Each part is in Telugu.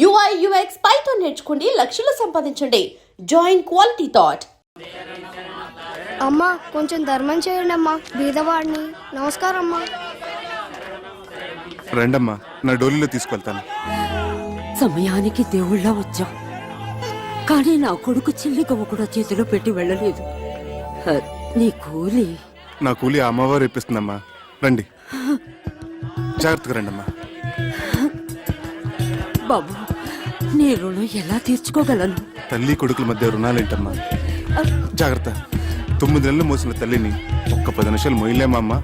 UI UX Python నేర్చుకోండి, లక్షలు సంపాదించండి. Join quality thought. అమ్మా కొంచెం ధర్మం చేయండి అమ్మా, బీదవాడిని. నమస్కారం అమ్మా. రండమ్మా, నా డోలీలో తీసుకెళ్తాను. సమయానికి దేవుళ్ళ వచ్చాం, కానీ నా కొడుకు చిల్లిగవ్వ కూడా చేతిలో పెట్టి వెళ్ళలేదు. నీ కూలి? నా కూలి అమ్మవారు ఇప్పిస్తుందమ్మా. రండి, జాగ్రత్తగా రండమ్మా. బాబు, నీ రుణం ఎలా తీర్చుకోగలను? తల్లి కొడుకుల మధ్య రుణాలేంటమ్మా? జాగ్రత్త. 9 నెలలు మోసిన తల్లిని ఒక్క 10 నిమిషాలు మోయలేమా అమ్మా?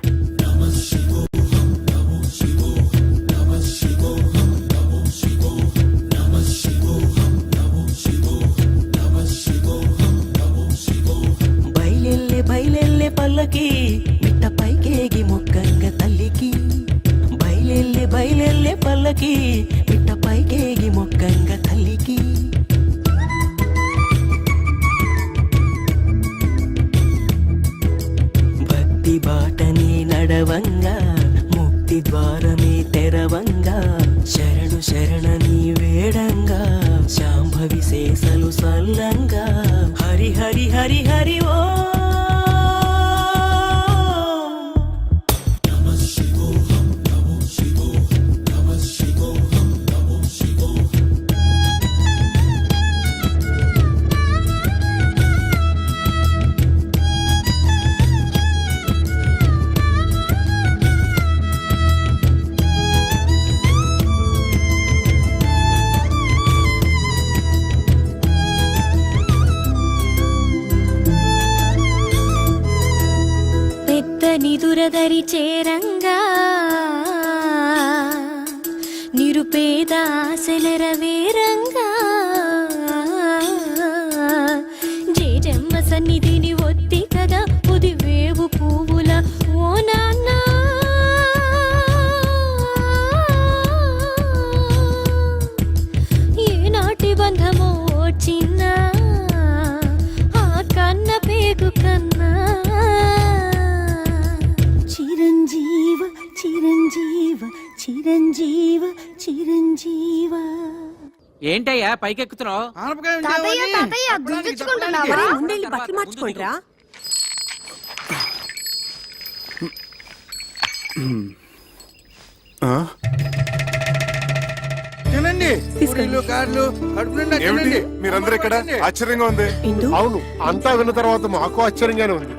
బయలెల్లే బయలెల్లే పల్లకి మిట్ట పైకేగి మొక్కంగ తల్లికి. బయలెల్లే బయలెల్లే పల్లకి మిట్ట పైకేగి మొక్కంగ తల్లికి. భక్తి బాటనే నడవంగా ముక్తి ద్వారమే తెరవంగా. శరణు శరణని వేడంగా శాంభవి శేషలు సల్లంగా. హరి హరి హరి హరి ఓ. నిదురదరి చేరంగా నిరుపేద ఆశలరవేరంగా. జేజమ్మ సన్నిధిని ఒత్తి కదా ఉదివేవు పువ్వుల ఓ నాన్న. ఏనాటి బంధమో చిన్న ఆ కన్న పేగు కన్నా. చిరంజీవ చిరంజీవ చిరంజీవ చిరంజీవ. ఏంటయ్యా పైకెక్కుతున్నావు? బట్టలు మార్చుకుంటా. ఏమిటి మీరందరూ ఇక్కడ? ఆశ్చర్యంగా ఉంది. అవును, అంతా విన్న తర్వాత మాకు ఆశ్చర్యంగానే ఉంది.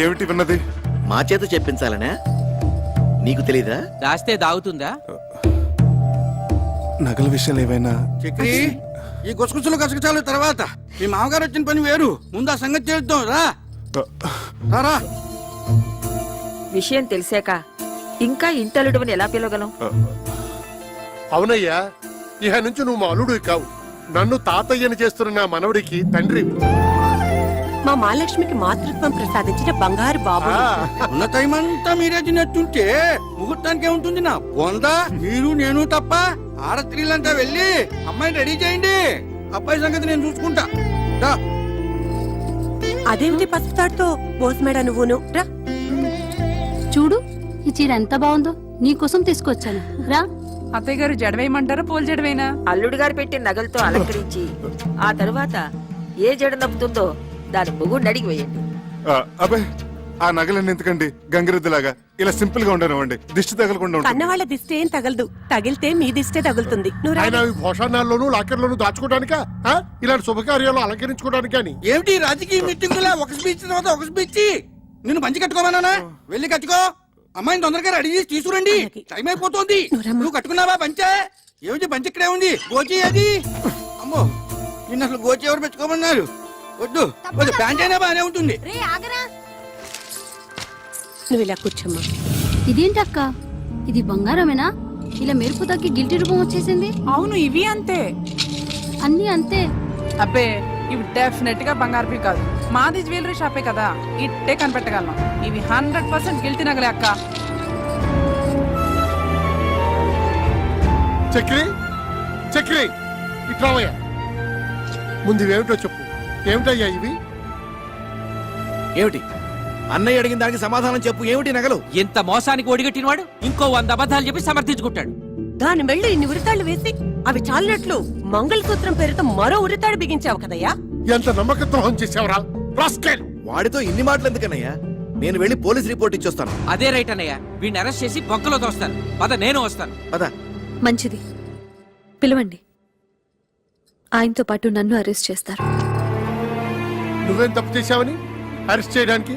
ఏమిటి విన్నది? మా చేత చెప్పించాలనే నీకు తెలీదా? దాస్తే దాగుతుందా? నగల విషయాలు ఏవైనా? చక్రి, ఈ గుసగుసలు గసగసాలు తర్వాత మీ మామగారు వచ్చిన పని వేరు. ముందు ఆ సంగతి చేద్దాం. రా. విషయం తెలిసాక ఇంకా ఇంటలుడువని ఎలా పిలవగలం? అవునయ్యా, ఇహ నుంచి నువ్వు మా అల్లుడు కావు, నన్ను తాతయ్యని చేస్తున్న నా మనవడికి తండ్రి. మా మహాలక్ష్మికి మాతృత్వం ప్రసాదించిన బంగారు బాబు. ఉన్న టైం అంతా మీరే తినట్టుంటే ముహూర్తానికి ఏముంటుంది? నా బొందా, మీరు నేను తప్ప ఆడస్త్రీలంతా వెళ్ళి అమ్మాయిని రెడీ చేయండి. అబ్బాయి సంగతి నేను చూసుకుంటా. అదేమిటి పసుపుతాడుతో పోసమేడ నువ్వును? రా చూడు, ఈ చీర ఎంత బాగుందో, నీకోసం తీసుకొచ్చాను. రా. అత్తయ్య గారు జడవేయమంటారా పూల జడవేనా? అల్లుడు గారు పెట్టిన నగలతో అలంకరించి ఆ తరువాత ఏ జడ నప్పుతుందో దాని మొగుడిని అడిగి వేయండి. అబ్బాయి, ఆ నగలన్నీ ఎందుకండి? గంగిరెద్దులాగా ఇలా సింపుల్ గా ఉండనివ్వండి, దిష్టి తగలకుండా ఉంటుంది. కన్నవాళ్ళ దిష్టి ఏం తగలదు, తగిలితే మీ దిష్టే తగులుతుంది. భోషణాల్లోనూ లాకర్లోనూ దాచుకోవడానికా, ఇలాంటి శుభకార్యాలు అలంకరించుకోవడానికి అని? ఏమిటి రాజకీయ మీటింగులా ఒక స్పీచ్ తర్వాత ఒక స్పీచ్? నిన్ను మంచి కట్టుకోమన్నానా? వెళ్ళి కట్టుకో. అమ్మాయిని తొందరగా రెడీ చేసి తీసుకురండి, టైం అయిపోతుంది. నువ్వు కట్టుకున్నావా పంచే? ఏమిటి పంచ ఇక్కడే ఉంది, గోచి అది. అమ్మో, నిన్ను అసలు గోచి ఎవరు పెట్టుకోమన్నారు? వద్దు వద్దు, ప్యాంట్ అయినా బాగానే ఉంటుంది. నువ్వు ఇలా కూర్చోమ్మా. ఇదేంటక్క, ఇది బంగారమేనా? ఇలా మెరుపు తగ్గి గిల్టీ రూపం వచ్చేసింది. అవును, ఇవి అంతే. అన్ని అంతే. అబ్బే, ఇవి డెఫినెట్ గా బంగారు కాదు. మాది జ్యువెలరీ షాపే కదా, ఇట్టే కనిపెట్టగలను. ఇవి 100% గిల్టీ నగలే అక్క. చక్రి, చక్రి, ఇట్రావయ్యా. ముందు ఇవేమిటో చెప్పు. ఏమిటయ్యా ఇవి? ఏమిటి? అన్నయ్య అడిగిన దానికి సమాధానం చెప్పు. ఏమిటి నగలు? ఇంత మోసానికి ఒడిగట్టినవాడు ఇంకో 100 అబద్ధాలు చెప్పి సమర్థించుకుంటాడు. దాని మెళ్ళు ఇన్ని ఉరితాళ్లు వేసి అవి చాలినట్లు మంగళసూత్రం పేరుతో మరో ఉరితాడు బిగించావు కదయ్యా. ఎంత నమ్మక ద్రోహం చేసావరా రాస్కెల్! వాడితో ఇన్ని మాటలు ఎందుకన్నయ్యా? నేను వెళ్ళి పోలీస్ రిపోర్ట్ ఇచ్చొస్తాను. అదే రైట్ అన్నయ్య, వీడిని అరెస్ట్ చేసి బొక్కలో తోస్తాను. పద, నేను వస్తాను. పద. మంచిది, పిలవండి. ఆయనతో పాటు నన్ను అరెస్ట్ చేస్తారు. నువ్వేం తప్పు చేశావని అరెస్ట్ చేయడానికి?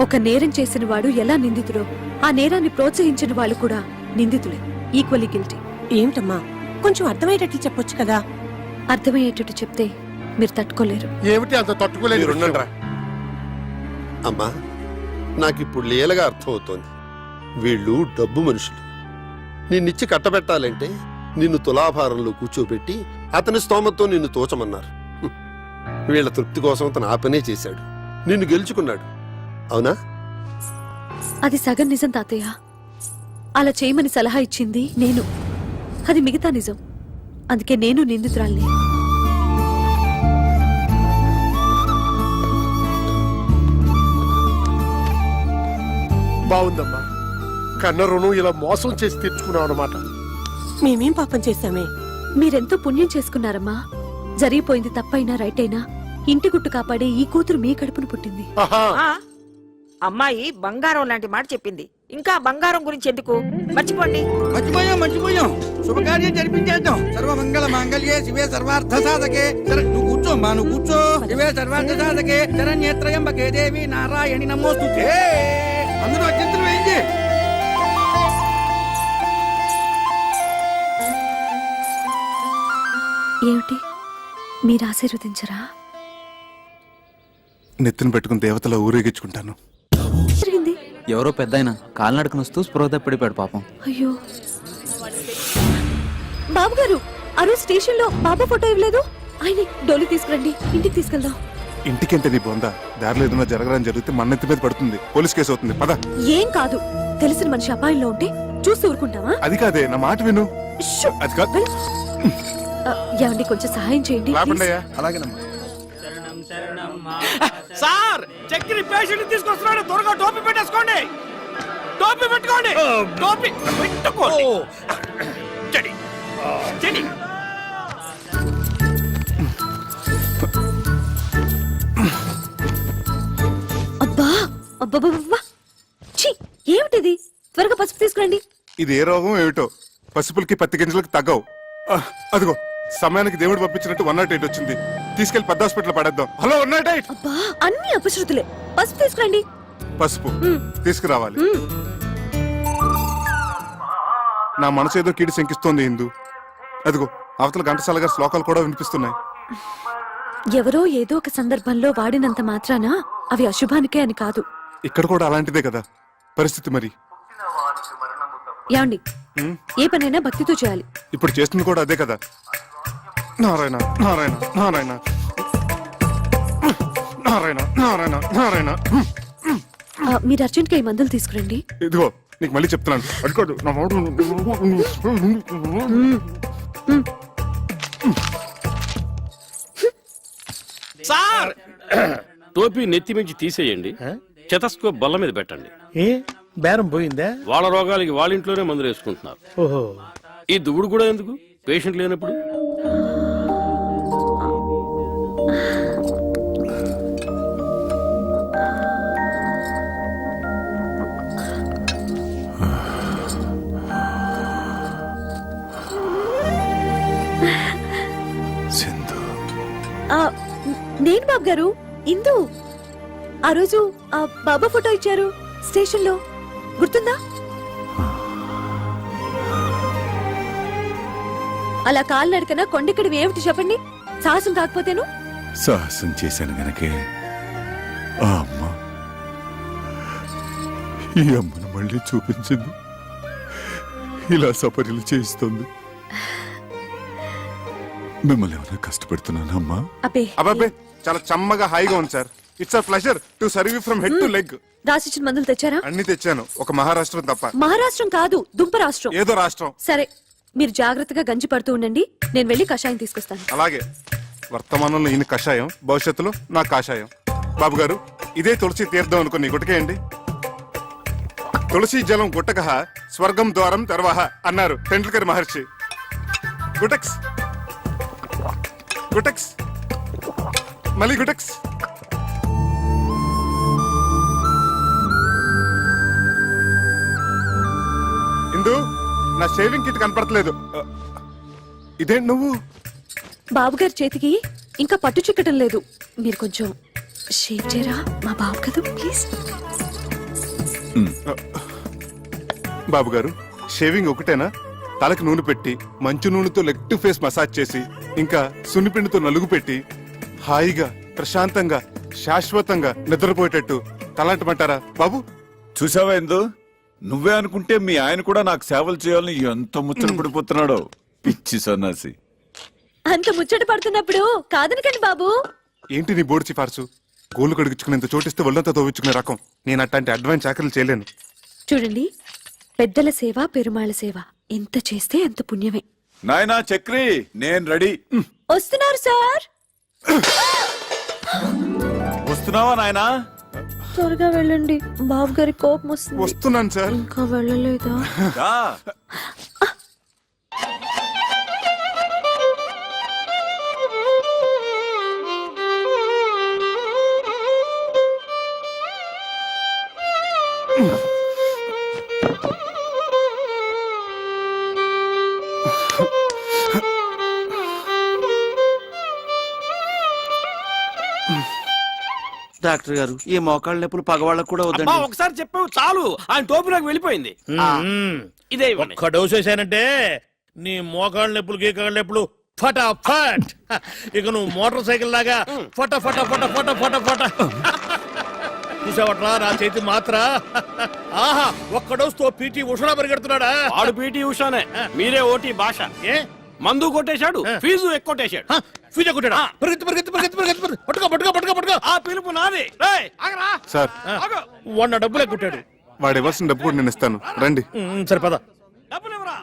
ఒక నేరం చేసిన వాడు ఎలా నిందితుడో, ఆ నేరాన్ని ప్రోత్సహించిన వాళ్ళు కూడా నిందితులే, ఈక్వల్లీ గిల్టీ. ఏమిటమ్మా, కొంచెం అర్థమయ్యేటట్లు చెప్పొచ్చు కదా. అర్థమయ్యేటట్టు చెప్తే మీరు తట్టుకోలేరు. ఏమిటి అంత తట్టుకోలేదు? మీరుండండిరా. అమ్మా, నాకిప్పుడు లీలగా అర్థమవుతోంది. వీళ్ళు డబ్బు మనుషులు. నిన్నిచ్చి కట్టబెట్టాలంటే నిన్ను తులాభారంలో కూర్చోబెట్టి అతని స్తోమతో నిన్ను తోచమన్నారు. హ్మ్. వీళ్ళ తృప్తి కోసం అతను ఆ పనే చేశాడు. నిన్ను గెలుచుకున్నాడు. అవునా? అది సగం నిజం తాతయ్య. అలా చేయమని సలహా ఇచ్చింది నేను, అది మిగతా నిజం. అందుకే నేను నిందితురాల్ని. బాగుందమ్మా. కన్న రుణం ఇలా మోసం చేసి తెచ్చుకున్నావు అన్నమాట. మేమేం పాపం చేశామే? మీరెంతో పుణ్యం చేసుకున్నారమ్మా. జరిగిపోయింది తప్పైనా రైట్ అయినా ఇంటి గుట్టు కాపాడే ఈ కూతురు మీ కడుపును పుట్టింది. ఆహా, అమ్మాయి బంగారం లాంటి మాట చెప్పింది. ఇంకా బంగారం గురించి ఎందుకు? మర్చిపోండి. మర్చిపోయాం. శుభకార్యం జరిపించేద్దాం. సర్వమంగళ మాంగళ్యే శివే సర్వార్థ సాధకే. నువ్వు కూర్చో అమ్మా, నువ్వు కూర్చో. శివే సర్వార్థ సాధకే శరణ్యేత్రయంబకే దేవి నారాయణి నమోస్తుతే. అందరూ అత్యంతరం వేయింది. ఏమిటి, మీరు ఆశీర్వదించరా? నెత్తిన పెట్టుకుని దేవతలో ఊరేగించుకుంటాను. జరిగింది. ఎవరో పెద్ద ఆయన కాలినడకను వస్తూ స్పృహ తప్పిడిపోయాడు పాపం. అయ్యో, బాబు గారు, ఆ రోజు స్టేషన్ లో బాబా ఫోటో ఇవ్వలేదు. ఆయన డోలి తీసుకురండి, ఇంటికి తీసుకెళ్దాం. ఇంటికెంత నీ బొందా? దారిలో ఏదైనా జరగడానికి జరిగితే మన నెత్తి మీద పడుతుంది, పోలీస్ కేసు అవుతుంది. పద. ఏం కాదు, తెలిసిన మనిషి అపాయంలో ఉంటే చూసి ఊరుకుంటావా? అది కాదే, నా మాట విను. షూ. అది కాదు. ఏమండి, కొంచెం సహాయం చేయండి లేపండియా. అలాగేనమ్మా. సార్, చక్కెర పేషెంట్ తీసుకొస్తున్నాడు. త్వరగా టోపీ పెట్టేసుకోండి. టోపీ పెట్టుకోండి. టోపీ పెట్టుకోండి. చెడి చెడి. అబ్బా అబ్బా, ఛీ, ఏమిటిది? త్వరగా పసుపు తీసుకురండి. ఇది ఏ రోగం ఏమిటో, పసుపులకి పత్తి గింజలకు తగ్గవు. అదిగో సమయానికి దేవుడు పంపించినట్టు 108 వచ్చింది. తీసుకెళ్లి పెద్ద హాస్పిటల్ పడేద్దాం. హలో 108. అబ్బా, అన్ని అపశృతులే. పసుపు తీసుకురండి. పసుపు తీసుకురావాలి. నా మనసు ఏదో కీడి శంకిస్తోంది హిందూ. అదిగో అవతల ఘంటసాల గారి శ్లోకాలు కూడా వినిపిస్తున్నాయి. ఎవరో ఏదో ఒక సందర్భంలో వాడినంత మాత్రాన అవి అశుభానికే అని కాదు. ఇక్కడ కూడా అలాంటిదే కదా పరిస్థితి. మరి యాండి, ఏ పనైనా భక్తితో చేయాలి. ఇప్పుడు చేస్తుంది కూడా అదే కదా. నారాయణ నారాయణ నారాయణ నారాయణ నారాయణ నారాయణ. మీరు అర్జెంట్ గా ఈ మందులు తీసుకురండి. ఇదిగో నీకు మళ్ళీ చెప్తున్నాను, అడుకోదు నా మాట. సార్, టోపీ నెత్తి మించి తీసేయండి, చెతస్కోప్ బల్ల మీద పెట్టండి. ఏ బేరం పోయిందా? వాళ్ళ రోగాలకి వాళ్ళ ఇంట్లోనే మందులు వేసుకుంటున్నారు. ఓహో, ఈ దువ్వుడు కూడా ఎందుకు పేషెంట్ లేనప్పుడు? నేను బాబు గారు, ఇందు. ఆ రోజు ఆ బాబా ఫోటో ఇచ్చారు స్టేషన్ లో, గుర్తుందా? అలా కాలు నడకన కొండెక్కడివి ఏమిటి చెప్పండి? సాహసం కాకపోతేను. సాహసం చేశాను గనకే ఆ అమ్మ ఈ అమ్మను మళ్ళీ చూపించింది, ఇలా సపర్యలు చేయిస్తుంది. మిమ్మల్ని ఏమైనా కష్టపెడుతున్నాను అమ్మా? అబ్బే, చాలా చమ్మగా హాయిగా ఉంది sir. It's a pleasure to serve you from head to leg. రాసిచ్చిన మందులు తెచ్చారా? అన్ని తెచ్చాను, ఒక మహారాష్ట్రం తప్ప. మహారాష్ట్రం కాదు, దుంప రాష్ట్రం. ఏదో రాష్ట్రం. సరే, మీరు జాగ్రత్తగా గంజి పడుతూ ఉండండి, నేను వెళ్ళి కషాయం తీసుకొస్తాను. అలాగే. వర్తమానంలో ఈయన కషాయం, భవిష్యత్తులో నా కాషాయం. బాబు గారు, ఇదే తులసి తీర్థం అనుకుని గుటకేయండి. తులసి జలం గుట్టక స్వర్గం ద్వారం తెరవహ అన్నారు టెండూల్కర్ మహర్షి. గుటెక్స్ గుటెక్స్ మళ్ళీ గుటెక్స్. ఇందు నా షేవింగ్ కిట్ కనపడట్లేదు. ఇదేంటి నువ్వు? బాబుగారి చేతికి ఇంకా పట్టు చిక్కటం లేదు. మీరు కొంచెం షేవ్ చేయరా? మా బాబు కదా, ప్లీజ్. బాబు గారు, షేవింగ్ ఒకటేనా? తలకి నూనె పెట్టి మంచు నూనెతో లెగ్ టు ఫేస్ మసాజ్ చేసి ఇంకా సున్నిపిండితో నలుగు పెట్టి హాయిగా ప్రశాంతంగా శాశ్వతంగా నిద్రపోయేటట్టు తలాంటమంటారా బాబు? చూసావా ఎందు, నువ్వే అనుకుంటే మీ ఆయన కూడా నాకు సేవలు చేయాలని ఎంత ముచ్చట పడిపోతున్నాడో. పిచ్చి సన్నాసి. అంత ముచ్చట పడుతున్నప్పుడు కాదనకండి బాబు. ఏంటి నీ బోర్డు సిఫార్సు? గోళ్ళు కడుగుచుకునేంత చోటిస్తే ఒళ్ళంతా తోవించుకునే రకం. నేను అట్లాంటి అడ్వాన్స్ చాకరీలు చేయలేను. చూడండి, పెద్దల సేవ పెరుమాళ సేవ ఎంత చేస్తే అంత పుణ్యమే. నాయనా చక్రి, నేను రెడీ. వస్తున్నారు సార్. వస్తున్నావా నాయనా? త్వరగా వెళ్ళండి, బాబు గారి కోపం వస్తుంది. వస్తున్నాను సార్. ఇంకా వెళ్ళలేదా? దా. డాక్టర్ గారు, ఈ మోకాళ్ళ నొప్పులు పగవాళ్ళకు కూడా అమ్మా, వద్దండి. ఒకసారి చెప్పావు చాలు, ఆయన టోపీలోకి వెళ్ళిపోయింది. ఇదే ఇవ్వండి. ఒక్క డోసు వేసానంటే నీ మోకాళ్ళ నొప్పులు గీకాళ్ళ నొప్పులు ఫటాఫట్. ఇక నువ్వు మోటార్ సైకిల్ లాగా ఫట ఫట ఫట ఫట ఫట ఫట. చూసావట్రా నా చేతి మాత్ర. ఆహా, ఒక్క డోసుతో పీటీ ఉషా పరిగెడుతున్నాడా? ఆడు పీటీ ఉషానే, మీరే ఓటీ భాష. ఏ మందు కొట్టేశాడు, ఫీజు ఎక్కువ. ఫీజు కొట్టాడా? పరిగెత్తు పరిగెత్తు పరిగెత్తు పరిగెత్తు. పట్టుకో పట్టుకో పట్టుకో పట్టుకో. ఆ పిలుపు నాది. రేయ్, ఆగరా. సార్, ఆగు. వాడిన డబ్బులే కొట్టాడు. వాడు ఇవ్వాల్సిన డబ్బు కూడా నేను ఇస్తాను, రండి. సరే పద. డబ్బులు ఇవ్వరా?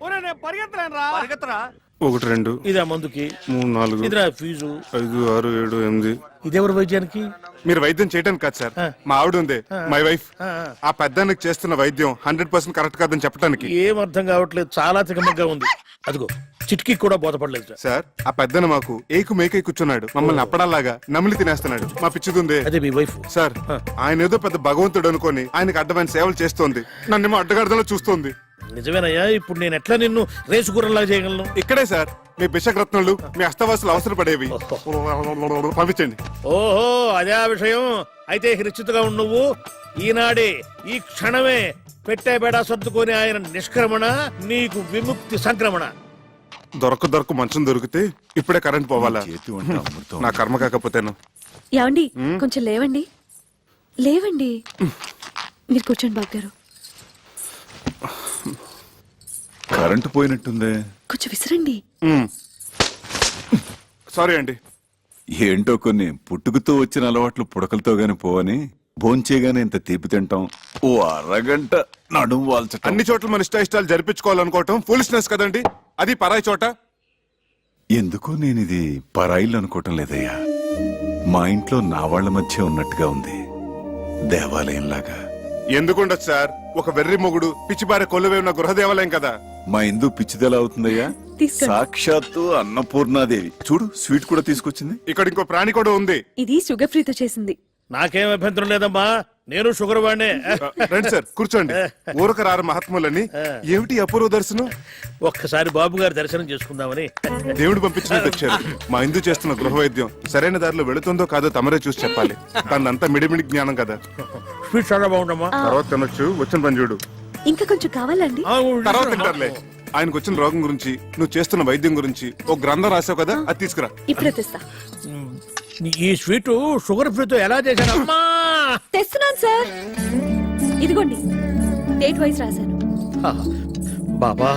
ఒరేయ్, నేను పరిగెత్తలేనురా. పరిగెత్తరా. 1 2 ఇదే మందుకి, 3 4 ఇదిరా ఫీజు. 5 6 7 8. ఇదెవరు వైద్యానికి? మీరు వైద్యం చేయడానికి కాదు సార్, మా ఆవిడ ఉంది, మై వైఫ్. ఆ పెద్దానికి చేస్తున్న వైద్యం 100% కరెక్ట్ కాదని చెప్పడానికి. ఏం అర్థం కావట్లేదు, చాలా తికమగ్గా ఉంది. అదిగో చిట్కి కూడా బోధపడలేదు సార్. సార్, ఆ పెద్దన మాకు ఏకు మేకై కూర్చున్నాడు, మమ్మల్ని అప్పడాలాగా నమిలి తినేస్తున్నాడు. మా పిచ్చిదుందే. అదే మీ వైఫ్. సార్, ఆయన ఏదో పెద్ద భగవంతుడు అనుకొని ఆయనకు అడ్డమైన సేవలు చేస్తోంది, నన్నేమో అడ్డగాడిదలో చూస్తోంది. నిజమేనయ్యా, ఇప్పుడు నేను ఎట్లా నిన్ను రేసు గుర్రంలాగా చేయగలను? ఇక్కడే సార్ మీ బిషగ్రత్నాలు, మీ అస్తవాసులు అవసరపడేవి. పంపించండి. ఓహో, అదే ఆ విషయం. అయితే నిశ్చితగా ఉండు నువ్వు. ఈనాడే ఈ క్షణమే పెట్టే బేడా సర్దుకొని ఆయన నిష్క్రమణ, నీకు విముక్తి సంక్రమణ. దొరక మంచం దొరికితే ఇప్పుడే కరెంట్ పోవాలా? నా కర్మ కాకపోతేను. ఏమండి, కొంచెం లేవండి, లేవండి. మీరు కూర్చోండి బాబు గారు. కరెంటు పోయినట్టుందే. కొంచెం విసిరండి. సారీ అండి. ఏంటో కొన్ని పుట్టుకతో వచ్చిన అలవాట్లు పుడకలతో గాని పోవని భోంచేగానే ఇంత తీపి తింటాం. ఓ అరగంట నడుము వాల్చటం. అన్ని చోట్ల మన ఇష్టాలు జరిపించుకోవాలనుకోవటం ఫూలిష్నెస్ కదండి. అది పరాయి చోట. ఎందుకో నేను ఇది పరాయిలు అనుకోవటం లేదయ్యా. మా ఇంట్లో నా వాళ్ళ మధ్య ఉన్నట్టుగా ఉంది, దేవాలయంలాగా. ఎందుకుండదు సార్, ఒక వెర్రి మొగుడు పిచ్చిబారే కొలువే ఉన్న గృహ దేవాలయం కదా. మా ఇందు పిచ్చిదెలా అవుతుందయ్యా? తీసుకోండి. సాక్షాత్తు అన్నపూర్ణాదేవి. చూడు, స్వీట్ కూడా తీసుకొచ్చింది. ఇక్కడ ఇంకో ప్రాణి కూడా ఉంది. ఇది షుగర్ ఫ్రీతో చేసింది. నాకేం అభ్యంతరం లేదమ్మా, నేను షుగర్ వాడినే. రండి సార్, కూర్చోండి. ఊరక రారు మహాత్ములని. ఏమిటి అపూర్వ దర్శనం? ఒక్కసారి బాబు గారి దర్శనం చేసుకుందామని. దేవుడు పంపించినట్టు వచ్చారు. మా ఇందు చేస్తున్న గృహ వైద్యం సరైన దారిలో వెళుతుందో కాదో తమరే చూసి చెప్పాలి. తనంతా మిడిమిడి జ్ఞానం కదా. స్వీట్ చాలా బాగుండమ్మా. తర్వాత తినొచ్చు, వచ్చిన పని చూడు. ఇంకా కొంచెం కావాలండి? తర్వాత తింటారులే. ఆయనకు వచ్చిన రోగం గురించి, నువ్వు చేస్తున్న వైద్యం గురించి ఒక గ్రంథం రాసావు కదా, అది తీసుకురా. ఇప్పుడే తెస్తా. ఈ స్వీట్ షుగర్ ఫ్రీతో ఎలా చేశానమ్మా? తెస్తున్నాను సార్, ఇదిగోండి. డేట్ వైజ్ రాశాను. బాబా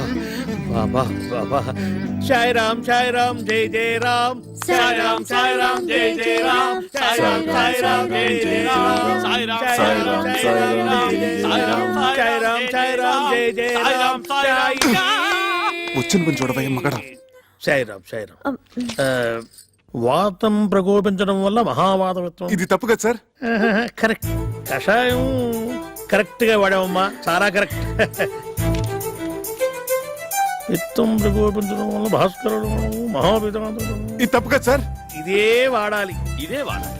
బాబా బాబా. సాయి రామ్ సాయి రామ్ జై జై రామ్. సాయి రామ్ సాయి రామ్ జై జై రామ్. సాయి రామ్ సాయి రామ్ జై జై రామ్. సాయి రామ్ సాయి రామ్ జై జై రామ్. సాయి రామ్ సాయి రామ్ జై జై రామ్. వచ్చిన పని చూడవయ్య మగడా. సాయి రామ్ సాయి రామ్. వాతం ప్రకోపించడం వల్ల మహావాతవత్వం. ఇది తప్పు కదా సార్? కరెక్ట్. కషాయం కరెక్ట్ గా వాడామమ్మా, చాలా కరెక్ట్. నిత్యం ప్రకోపించడం వల్ల భాస్కరుడు మహాపితాంతుడు. ఇది తప్పు కదా సార్? ఇదే వాడాలి. ఇదే వాడాలి.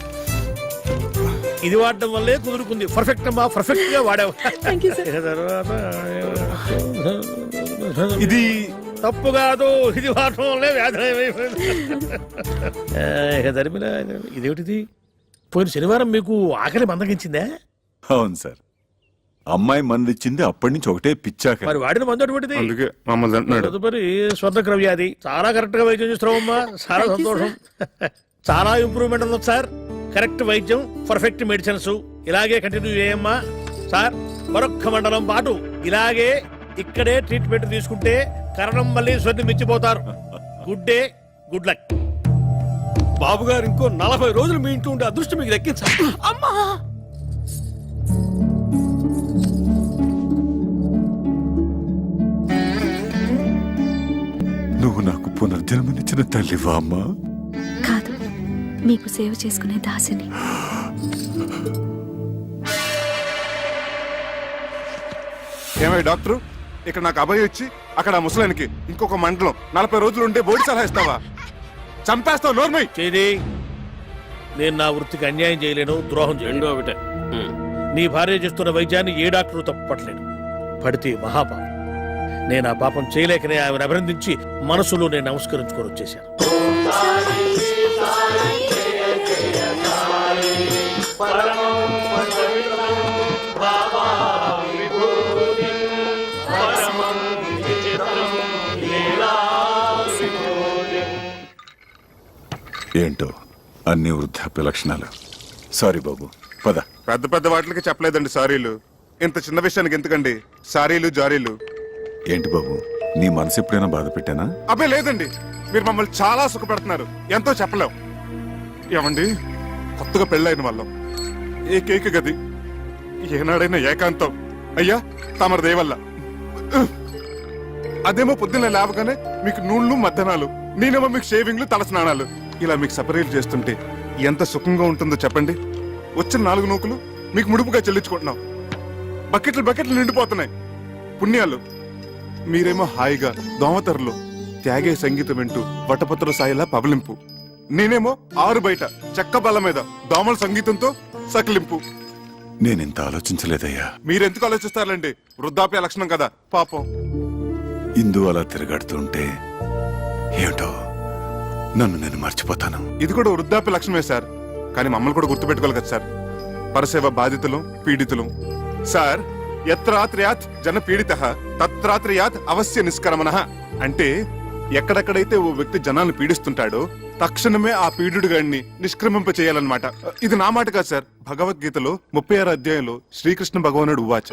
ఇది వాడడం వల్లే కుదురుకుంది. పర్ఫెక్ట్ అమ్మా, పర్ఫెక్ట్ గా వాడావు. ఇక తర్వాత ఇది తప్పు కాదు, ఇది వాడటం వల్లే వ్యాధి అయిపోయింది. ఇక ధర్మిల ఇదేమిటిది? పోయిన శనివారం మీకు ఆకలి మందగించిందే? అవును సార్, అమ్మాయి మందిచ్చింది, అప్పటి నుంచి ఒకటే పిచ్చాక. మరి వాడిన మందు అటువంటిది. అందుకే మమ్మల్ని అంటున్నాడు. తదుపరి స్వర్ణక్ర వ్యాధి. చాలా కరెక్ట్ గా వైద్యం చేస్తున్నావమ్మా, చాలా సంతోషం. చాలా ఇంప్రూవ్మెంట్ ఉంది సార్. కరెక్ట్ వైద్యం, పర్ఫెక్ట్ మెడిసిన్స్ ఇలాగే కంటిన్యూ చేయమ్మా. సార్ మరొక్క మండలం పాటు ఇలాగే ఇక్కడే ట్రీట్మెంట్ తీసుకుంటే కరణం మళ్ళీ స్వర్ణం మించిపోతారు. Good day, good luck. బాబు గారు ఇంకో 40 రోజులు మీ ఇంట్లో ఉండే అదృష్టం మీకు దక్కించాలి. అమ్మా నువ్వు నాకు పునర్జన్మనిచ్చిన తల్లివా అమ్మా? కాదు, మీకు సేవ చేసుకునే దాసిని. ఏమై డాక్టర్, ఇక్కడ నాకు అభయం ఇచ్చి అక్కడ ఆ ముసలానికి ఇంకొక మండలం 40 రోజులు ఉంటే బోడి సలహా ఇస్తావా? చంపేస్తావు. నోర్మై చేది. నేను నా వృత్తికి అన్యాయం చేయలేను, ద్రోహం చేయలేను. రెండో ఒకటే. నీ భార్య చేస్తున్న వైద్యాన్ని ఏ డాక్టరు తప్పట్లేడు. పడితే మహాపాపం. నేను ఆ పాపం చేయలేకనే ఆమెను అభినందించి మనసులో నేను నమస్కరించుకొని వచ్చేశాను. ఏంటో అన్ని వృద్ధాప్య లక్షణాలు. సారీ బాబు, పద. పెద్ద పెద్ద వాటికి చెప్పలేదండి సారీలు. ఇంత చిన్న విషయానికి ఎందుకండి సారీలు జారీలు? ఏంటి బాబు, నీ మనసు ఎప్పుడైనా బాధ పెట్టానా? అబ్బే లేదండి, మీరు మమ్మల్ని చాలా సుఖపెడుతున్నారు. ఎంతో చెప్పలేం. ఏమండి, కొత్తగా పెళ్ళైన వాళ్ళం, ఏకైక గది, ఏనాడైనా ఏకాంతం. అయ్యా తమరి దయవల్ల. అదేమో పొద్దున్న లేవగానే మీకు నూళ్ళు మధ్యాహ్నాలు, నేనేమో మీకు షేవింగ్లు, తల స్నానాలు. ఇలా మీకు సపరేట్ చేస్తుంటే ఎంత సుఖంగా ఉంటుందో చెప్పండి. వచ్చిన 4 నూకులు మీకు ముడుపుగా చెల్లించుకుంటున్నాం. బకెట్లు బకెట్లు నిండిపోతున్నాయి పుణ్యాలు. మీరేమో హాయిగా దోమతెరలు త్యాగే సంగీతం వింటూ వటపత్ర సాయిలా పవలింపు. నేనేమో ఆరు బయట చెక్క బల్ల మీద దోమల సంగీతంతో సకిలింపు. నేనింత ఆలోచించలేదయ్యా. మీరెందుకు ఆలోచిస్తారండి? వృద్ధాప్య లక్షణం కదా పాపం. ఇందు అలా తిరగడుతుంటే ఏమిటో నన్ను నేను మర్చిపోతాను. ఇది కూడా వృద్ధాప్య లక్షణమే సార్, కానీ మమ్మల్ని కూడా గుర్తుపెట్టుకోవాలి కదా సార్. పరసేవ బాధితులు, పీడితులు. సార్ యత్రాత్రయాత్ జన పీడిత తత్రాత్రయాత్ అవశ్య నిష్కరమణ. అంటే ఎక్కడెక్కడైతే ఓ వ్యక్తి జనాన్ని పీడిస్తుంటాడో తక్షణమే ఆ పీడుడు గాడిని నిష్క్రమింప చేయాలన్నమాట. ఇది నా మాట కాదు సార్, భగవద్గీతలో 36వ అధ్యాయంలో శ్రీకృష్ణ భగవానుడు ఉవాచ.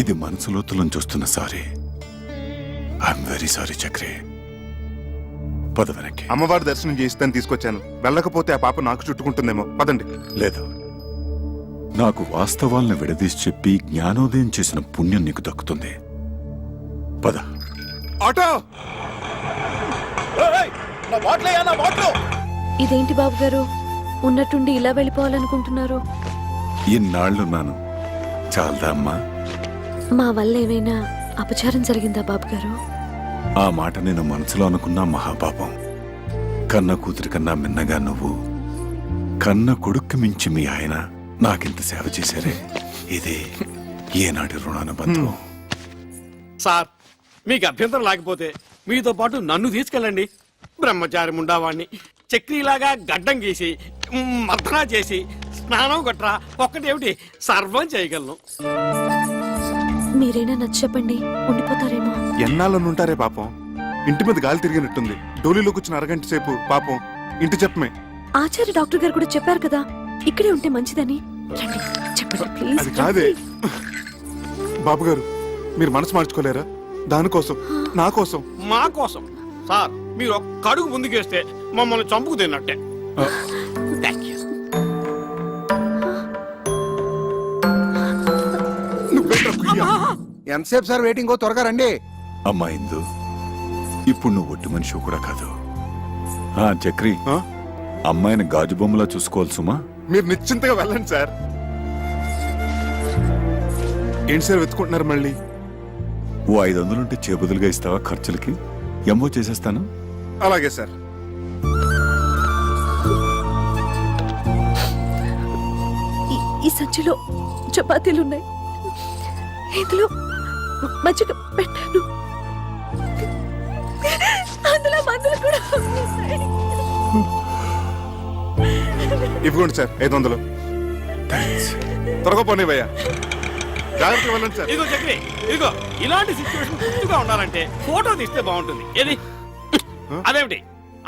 ఇది మనసులోతులను చూస్తున్న sorry. I'm very sorry Chakri. పద వెనక్కి. అమ్మవారి దర్శనం చేయిస్తాను తీసుకొచ్చాను. వెళ్ళకపోతే ఆ పాప నాకు చుట్టుకుంటుందేమో. పదండి. లేదు, నాకు వాస్తవాలను విడదీసి చెప్పి జ్ఞానోదయం చేసిన పుణ్యం నీకు దక్కుతుంది. పద. ఆటో! ఇదేంటి బాబు గారు, ఉన్నట్టుండి ఇలా వెళ్ళిపోవాలనుకుంటున్నారు? ఇన్నాళ్లున్నాను, చాలదా అమ్మా? మా వల్ల ఏమైనా అపచారం జరిగిందా బాబు గారు? ఆ మాట నేను మనసులో అనుకున్నా మహాపాపం. కన్న కూతురి కన్నా మిన్నగా నువ్వు, కన్న కొడుక్కి మించి మీ ఆయన నాకింత సేవ చేశారే, ఇది ఏనాటి రుణానుబంధం. సార్ మీకు అభ్యంతరం లేకపోతే మీతో పాటు నన్ను తీసుకెళ్ళండి. బ్రహ్మచారి ముండావాణ్ణి చక్రీలాగా గడ్డం గీసి మర్దనా చేసి స్నానం గట్రా ఒక్కటేమిటి సర్వం చేయగలను. మీరైనా నచ్చ చెప్పండి, ఉండిపోతారేమో. ఎన్నాళ్ళనుంటారే పాపం. ఇంటి మీద గాలి తిరిగినట్టుంది. డోలీలో కూర్చున్న అరగంట సేపు పాపం ఇంటి చెప్పమే. ఆచార్య డాక్టర్ గారు కూడా చెప్పారు కదా ఇక్కడే ఉంటే మంచిదని. రండి, చెప్పండి ప్లీజ్. అది కాదే బాబు గారు, మీరు మనసు మార్చుకోలేరా? దానికోసం, నా కోసం, మా కోసం. సార్ మీరు ఒక్క అడుగు ముందుకేస్తే మమ్మల్ని చంపుకు తిన్నట్టే. Thank you. ఎంతసేపు సార్ వెయిటింగ్? త్వరగా రండి. అమ్మా ఇందు, ఇప్పుడు నువ్వు ఒట్టి మనిషి కూడా కాదు. చక్రి, అమ్మాయిని గాజు బొమ్మలా చూసుకోవాలి సుమా. మీరు నిశ్చింతగా వెళ్ళండి సార్. ఏంటి సార్ వెతుకుంటున్నారు మళ్ళీ? ఓ 500 ఉంటే చేబదులుగా ఇస్తావా ఖర్చులకి? ఎంఓ చేసేస్తాను. అలాగే సార్. ఈ సంచిలో చపాతీలున్నాయి, ఇందులో మజ్జిగ పెట్టాను, అందులో మందులు కూడా ఉన్నాయి. ఇవ్వండి సార్ 500. త్వరగా పోనీ భయ్యా, జాగ్రత్తగా వెళ్ళండి సార్. ఇదిగో చక్రి, ఇదిగో ఇలాంటి సిచ్యువేషన్ గుర్తుగా ఉండాలంటే ఫోటో తీస్తే బాగుంటుంది. ఏది అదేమిటి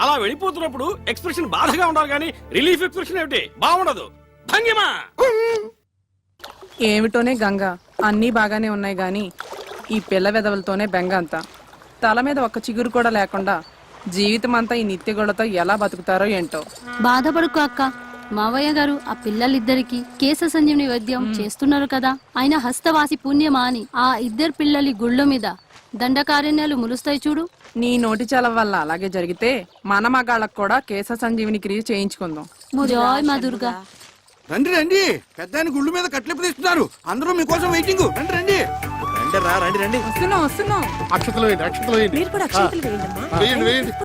అలా వెళ్ళిపోతున్నప్పుడు ఎక్స్ప్రెషన్ బాధగా ఉండాలి కానీ రిలీఫ్ ఎక్స్ప్రెషన్ ఏమిటి బాగుండదు. భంగిమా ఏమిటోనే గంగ, అన్నీ బాగానే ఉన్నాయి గాని ఈ పిల్ల వెదవులతోనే బెంగ అంతా. తల మీద ఒక్క చిగురు కూడా లేకుండా జీవితం అంతా ఈ నిత్యగోళ్లతో ఎలా బతుకుతారో ఏంటో. బాధపడుకో అక్క, మావయ్య గారు ఆ పిల్లలిద్దరికి కేశ సంజీవని వైద్యం చేస్తున్నారు కదా. ఆయన హస్తవాసి పుణ్యమా అని ఆ ఇద్దరు పిల్లలి గుళ్ళ మీద దండకారణ్యాలు ములుస్తాయి చూడు. నీ నోటి చలవ వల్ల అలాగే జరిగితే మన మగాళ్ళకు కూడా కేశ సంజీవిని క్రియ చేయించుకుందాం. జోయ్ మా దుర్గా. రండి రండి, పెద్ద ఆయన గుళ్ళు మీద కట్లెప్పు తీస్తున్నారు. అందరూ మీకోసం వెయిటింగ్. రండి రండి. రండి రా, రండి రండి. వస్తున్నాం వస్తున్నాం. అక్షతలు వేయండి, అక్షతలు వేయండి. వేయండి వేయండి.